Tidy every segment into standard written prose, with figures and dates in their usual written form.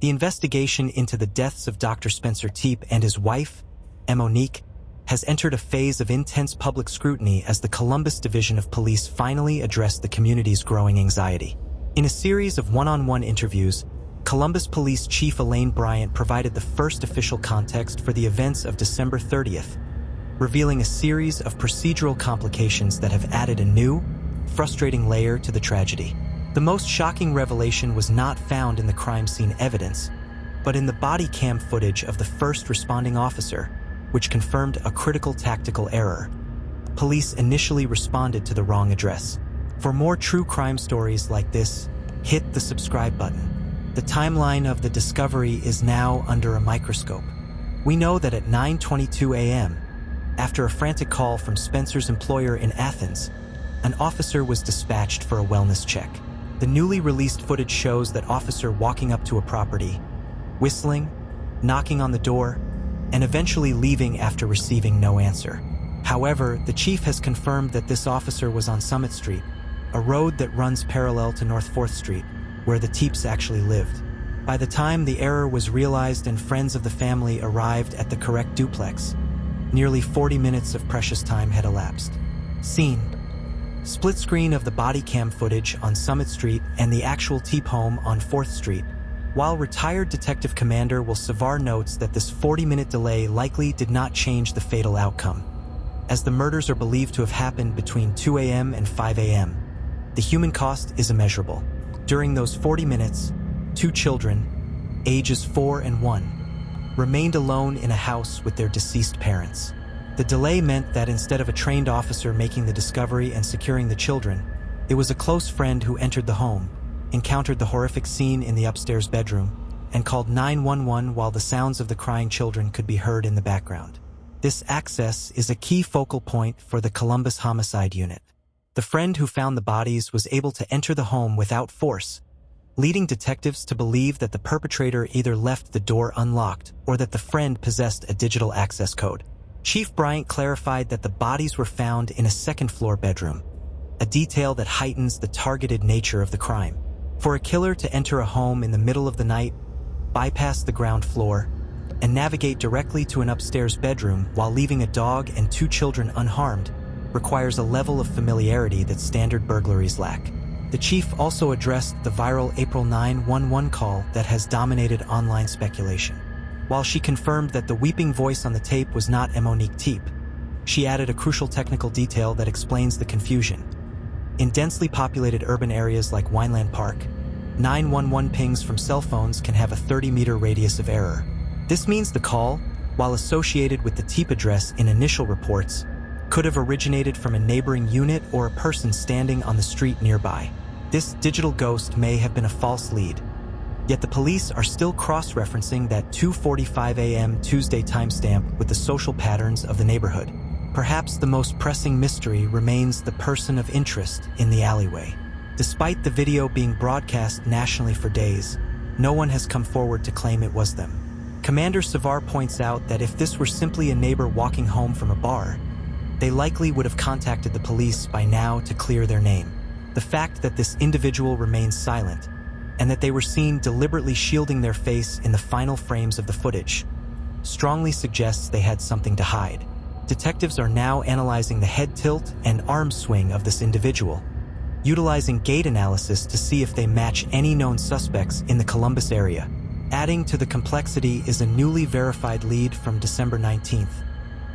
The investigation into the deaths of Dr. Spencer Tepe and his wife, Mo'Nique, has entered a phase of intense public scrutiny as the Columbus Division of Police finally addressed the community's growing anxiety. In a series of one-on-one interviews, Columbus Police Chief Elaine Bryant provided the first official context for the events of December 30th, revealing a series of procedural complications that have added a new, frustrating layer to the tragedy. The most shocking revelation was not found in the crime scene evidence, but in the body cam footage of the first responding officer, which confirmed a critical tactical error. Police initially responded to the wrong address. For more true crime stories like this, hit the subscribe button. The timeline of the discovery is now under a microscope. We know that at 9:22 a.m., after a frantic call from Spencer's employer in Athens, an officer was dispatched for a wellness check. The newly released footage shows that officer walking up to a property, whistling, knocking on the door, and eventually leaving after receiving no answer. However, the chief has confirmed that this officer was on Summit Street, a road that runs parallel to North 4th Street, where the Tepes actually lived. By the time the error was realized and friends of the family arrived at the correct duplex, nearly 40 minutes of precious time had elapsed. Scene: split screen of the body cam footage on Summit Street and the actual Tepe home on 4th Street. While retired Detective Commander Will Savar notes that this 40-minute delay likely did not change the fatal outcome, as the murders are believed to have happened between 2 a.m. and 5 a.m. The human cost is immeasurable. During those 40 minutes, 2 children, ages 4 and 1, remained alone in a house with their deceased parents. The delay meant that instead of a trained officer making the discovery and securing the children, it was a close friend who entered the home, encountered the horrific scene in the upstairs bedroom, and called 911 while the sounds of the crying children could be heard in the background. This access is a key focal point for the Columbus Homicide Unit. The friend who found the bodies was able to enter the home without force, leading detectives to believe that the perpetrator either left the door unlocked or that the friend possessed a digital access code. Chief Bryant clarified that the bodies were found in a second-floor bedroom, a detail that heightens the targeted nature of the crime. For a killer to enter a home in the middle of the night, bypass the ground floor, and navigate directly to an upstairs bedroom while leaving a dog and 2 children unharmed requires a level of familiarity that standard burglaries lack. The chief also addressed the viral April 911 call that has dominated online speculation. While she confirmed that the weeping voice on the tape was not Mo'Nique Tepe, she added a crucial technical detail that explains the confusion. In densely populated urban areas like Wineland Park, 911 pings from cell phones can have a 30-meter radius of error. This means the call, while associated with the Tepe address in initial reports, could have originated from a neighboring unit or a person standing on the street nearby. This digital ghost may have been a false lead, yet the police are still cross-referencing that 2:45 a.m. Tuesday timestamp with the social patterns of the neighborhood. Perhaps the most pressing mystery remains the person of interest in the alleyway. Despite the video being broadcast nationally for days, no one has come forward to claim it was them. Commander Savar points out that if this were simply a neighbor walking home from a bar, they likely would have contacted the police by now to clear their name. The fact that this individual remains silent, and that they were seen deliberately shielding their face in the final frames of the footage, strongly suggests they had something to hide. Detectives are now analyzing the head tilt and arm swing of this individual, utilizing gait analysis to see if they match any known suspects in the Columbus area. Adding to the complexity is a newly verified lead from December 19th,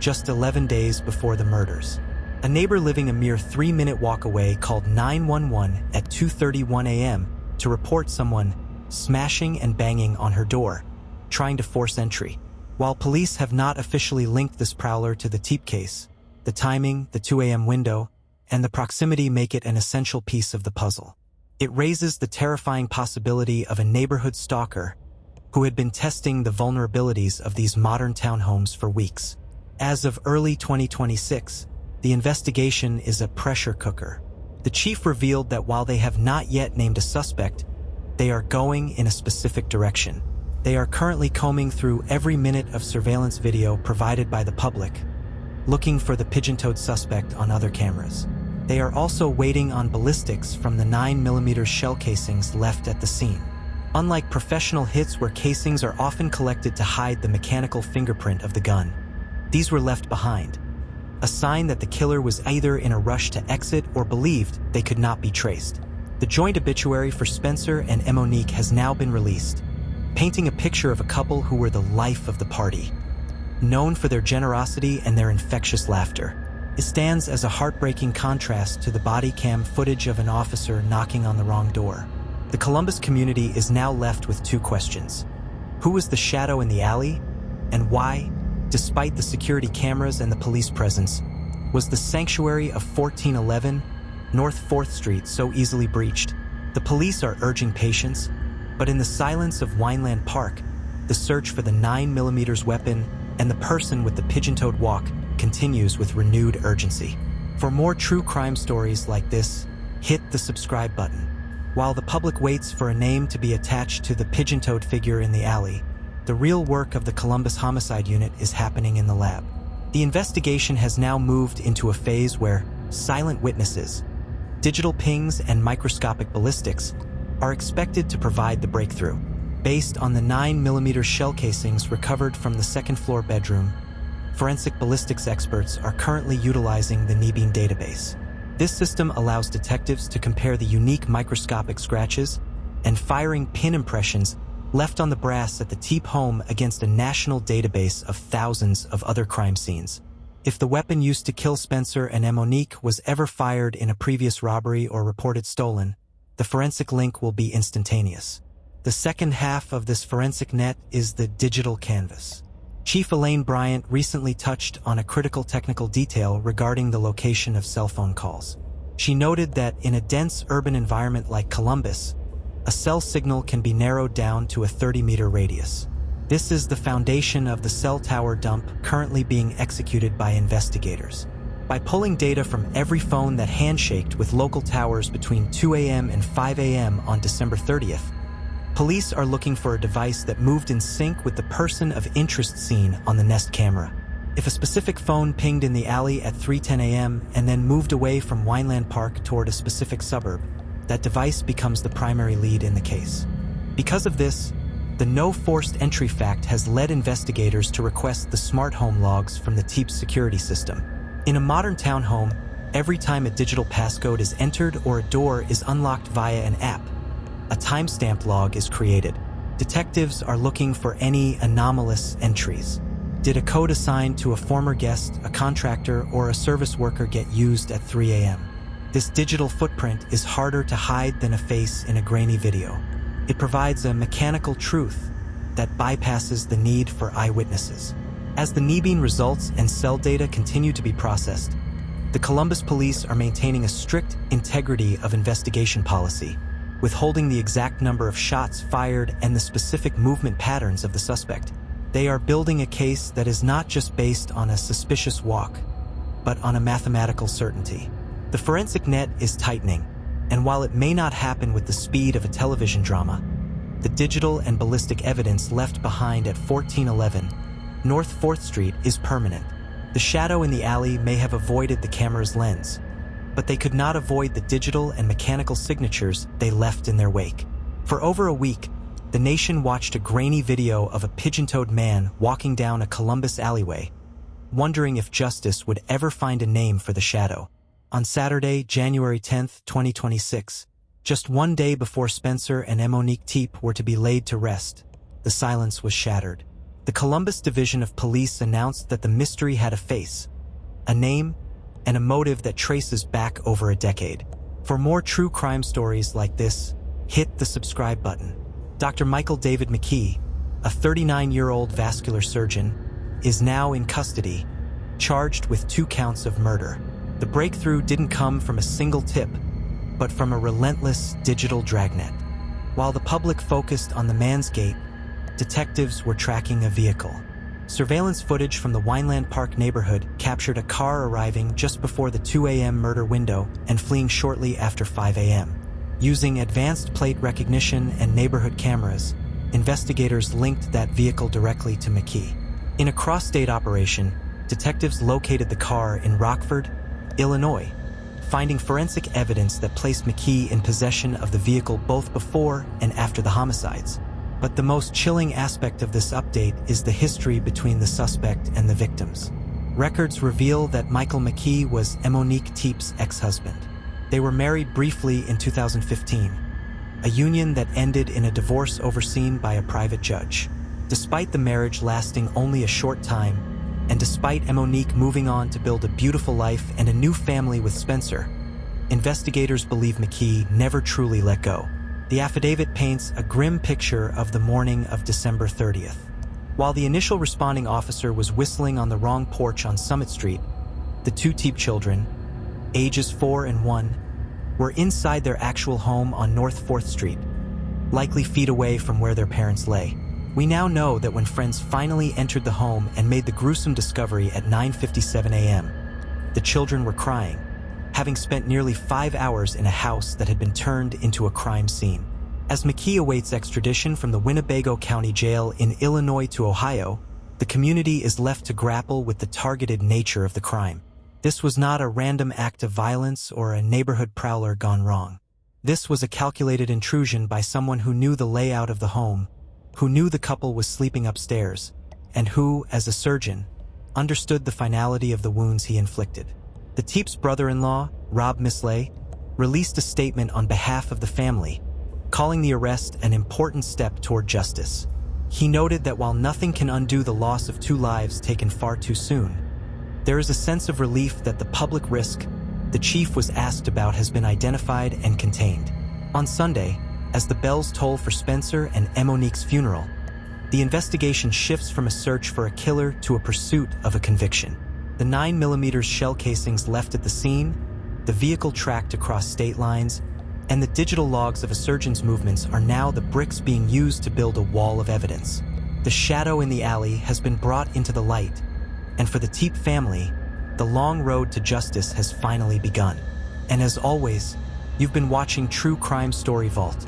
just 11 days before the murders. A neighbor living a mere 3-minute walk away called 911 at 2:31 a.m. to report someone smashing and banging on her door, trying to force entry. While police have not officially linked this prowler to the Tepe case, the timing, the 2 a.m. window, and the proximity make it an essential piece of the puzzle. It raises the terrifying possibility of a neighborhood stalker who had been testing the vulnerabilities of these modern townhomes for weeks. As of early 2026, the investigation is a pressure cooker. The chief revealed that while they have not yet named a suspect, they are going in a specific direction. They are currently combing through every minute of surveillance video provided by the public, looking for the pigeon-toed suspect on other cameras. They are also waiting on ballistics from the 9mm shell casings left at the scene. Unlike professional hits where casings are often collected to hide the mechanical fingerprint of the gun, these were left behind, a sign that the killer was either in a rush to exit or believed they could not be traced. The joint obituary for Spencer and Mo'Nique has now been released, painting a picture of a couple who were the life of the party. Known for their generosity and their infectious laughter, it stands as a heartbreaking contrast to the body cam footage of an officer knocking on the wrong door. The Columbus community is now left with two questions. Who was the shadow in the alley? And why, despite the security cameras and the police presence, was the sanctuary of 1411 North 4th Street so easily breached? The police are urging patience, but in the silence of Wineland Park, the search for the 9mm weapon and the person with the pigeon-toed walk continues with renewed urgency. For more true crime stories like this, hit the subscribe button. While the public waits for a name to be attached to the pigeon-toed figure in the alley, the real work of the Columbus Homicide Unit is happening in the lab. The investigation has now moved into a phase where silent witnesses, digital pings, and microscopic ballistics are expected to provide the breakthrough. Based on the 9mm shell casings recovered from the second-floor bedroom, forensic ballistics experts are currently utilizing the Nebine database. This system allows detectives to compare the unique microscopic scratches and firing pin impressions left on the brass at the Tepe home against a national database of thousands of other crime scenes. If the weapon used to kill Spencer and Mo'Nique was ever fired in a previous robbery or reported stolen, the forensic link will be instantaneous. The second half of this forensic net is the digital canvas. Chief Elaine Bryant recently touched on a critical technical detail regarding the location of cell phone calls. She noted that in a dense urban environment like Columbus, a cell signal can be narrowed down to a 30-meter radius. This is the foundation of the cell tower dump currently being executed by investigators. By pulling data from every phone that handshaked with local towers between 2 a.m. and 5 a.m. on December 30th, police are looking for a device that moved in sync with the person of interest seen on the Nest camera. If a specific phone pinged in the alley at 3:10 a.m. and then moved away from Wineland Park toward a specific suburb, that device becomes the primary lead in the case. Because of this, the no forced entry fact has led investigators to request the smart home logs from the Tepe security system. In a modern townhome, every time a digital passcode is entered or a door is unlocked via an app, a timestamped log is created. Detectives are looking for any anomalous entries. Did a code assigned to a former guest, a contractor, or a service worker get used at 3 a.m.? This digital footprint is harder to hide than a face in a grainy video. It provides a mechanical truth that bypasses the need for eyewitnesses. As the Nebine results and cell data continue to be processed, the Columbus police are maintaining a strict integrity of investigation policy, withholding the exact number of shots fired and the specific movement patterns of the suspect. They are building a case that is not just based on a suspicious walk, but on a mathematical certainty. The forensic net is tightening, and while it may not happen with the speed of a television drama, the digital and ballistic evidence left behind at 1411 North 4th Street is permanent. The shadow in the alley may have avoided the camera's lens, but they could not avoid the digital and mechanical signatures they left in their wake. For over a week, the nation watched a grainy video of a pigeon-toed man walking down a Columbus alleyway, wondering if justice would ever find a name for the shadow. On Saturday, January 10, 2026, just one day before Spencer and Mo'Nique Tepe were to be laid to rest, the silence was shattered. The Columbus Division of Police announced that the mystery had a face, a name, and a motive that traces back over a decade. For more true crime stories like this, hit the subscribe button. Dr. Michael David McKee, a 39-year-old vascular surgeon, is now in custody, charged with 2 counts of murder. The breakthrough didn't come from a single tip, but from a relentless digital dragnet. While the public focused on the man's gait, detectives were tracking a vehicle. Surveillance footage from the Wineland Park neighborhood captured a car arriving just before the 2 a.m. murder window and fleeing shortly after 5 a.m. Using advanced plate recognition and neighborhood cameras, investigators linked that vehicle directly to McKee. In a cross-state operation, detectives located the car in Rockford, Illinois, finding forensic evidence that placed McKee in possession of the vehicle both before and after the homicides. But the most chilling aspect of this update is the history between the suspect and the victims. Records reveal that Michael McKee was Mo'Nique Tepe's ex-husband. They were married briefly in 2015, a union that ended in a divorce overseen by a private judge. Despite the marriage lasting only a short time, and despite Mo'Nique moving on to build a beautiful life and a new family with Spencer, investigators believe McKee never truly let go. The affidavit paints a grim picture of the morning of December 30th. While the initial responding officer was whistling on the wrong porch on Summit Street, the two Tepe children, ages 4 and 1, were inside their actual home on North 4th Street, likely feet away from where their parents lay. We now know that when friends finally entered the home and made the gruesome discovery at 9:57 a.m., the children were crying, having spent nearly 5 hours in a house that had been turned into a crime scene. As McKee awaits extradition from the Winnebago County Jail in Illinois to Ohio, the community is left to grapple with the targeted nature of the crime. This was not a random act of violence or a neighborhood prowler gone wrong. This was a calculated intrusion by someone who knew the layout of the home, who knew the couple was sleeping upstairs, and who, as a surgeon, understood the finality of the wounds he inflicted. The Tepe's brother-in-law, Rob Misley, released a statement on behalf of the family, calling the arrest an important step toward justice. He noted that while nothing can undo the loss of 2 lives taken far too soon, there is a sense of relief that the public risk the chief was asked about has been identified and contained. On Sunday, as the bells toll for Spencer and Mo'Nique's funeral, the investigation shifts from a search for a killer to a pursuit of a conviction. The 9mm shell casings left at the scene, the vehicle tracked across state lines, and the digital logs of a surgeon's movements are now the bricks being used to build a wall of evidence. The shadow in the alley has been brought into the light, and for the Tepe family, the long road to justice has finally begun. And as always, you've been watching True Crime Story Vault,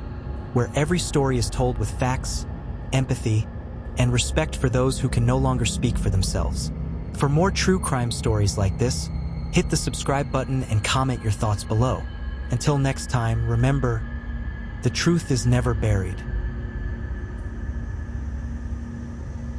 where every story is told with facts, empathy, and respect for those who can no longer speak for themselves. For more true crime stories like this, hit the subscribe button and comment your thoughts below. Until next time, remember, the truth is never buried.